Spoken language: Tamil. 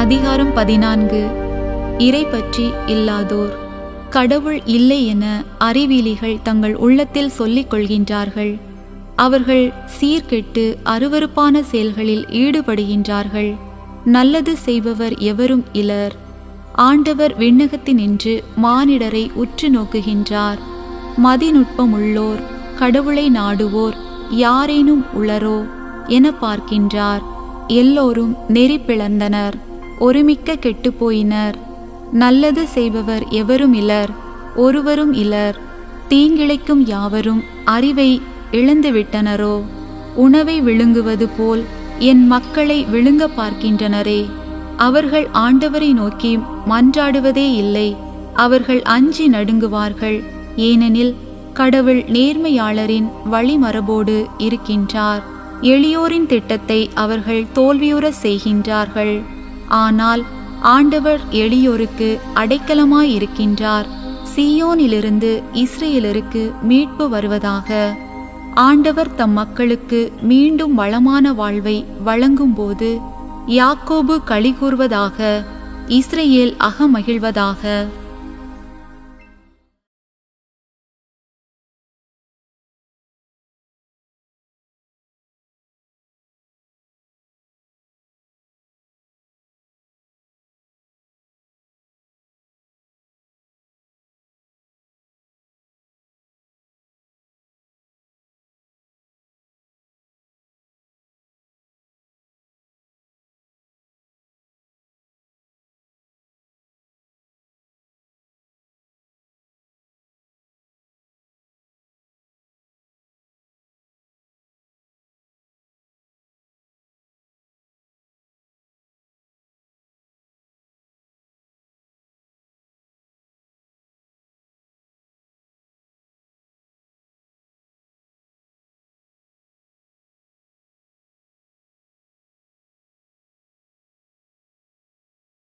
அதிகாரம் 14. இறை பற்றி இல்லாதோர். கடவுள் இல்லை என அறிவிலிகள் தங்கள் உள்ளத்தில் சொல்லிக் கொள்கின்றார்கள். அவர்கள் சீர்கெட்டு அருவருப்பான செயல்களில் ஈடுபடுகின்றார்கள். நல்லது செய்பவர் எவரும் இலர். ஆண்டவர் விண்ணகத்தினின்று மானிடரை உற்று நோக்குகின்றார். மதிநுட்பமுள்ளோர், கடவுளை நாடுவோர் யாரேனும் உளரோ என பார்க்கின்றார். எல்லோரும் நெறி பிளந்தனர், ஒருமிக்க கெட்டுப்போயினர். நல்லது செய்பவர் எவரும் இலர், ஒருவரும் இலர். தீங்கிழைக்கும் யாவரும் அறிவை இழந்துவிட்டனரோ. உணவை விழுங்குவது போல் என் மக்களை விழுங்க பார்க்கின்றனரே. அவர்கள் ஆண்டவரை நோக்கி மன்றாடுவதே இல்லை. அவர்கள் அஞ்சி நடுங்குவார்கள். ஏனெனில் கடவுள் நேர்மையாளரின் வழிமரபோடு இருக்கின்றார். எளியோரின் திட்டத்தை அவர்கள் தோல்வியுற செய்கின்றார்கள். ஆனால் ஆண்டவர் எளியோருக்கு அடைக்கலமாயிருக்கின்றார். சீயோனிலிருந்து இஸ்ரேலருக்கு மீட்பு வருவதாக. ஆண்டவர் தம் மக்களுக்கு மீண்டும் வளமான வாழ்வை வழங்கும்போது யாக்கோபு களிகூர்வதாக, இஸ்ரேல் அகமகிழ்வதாக.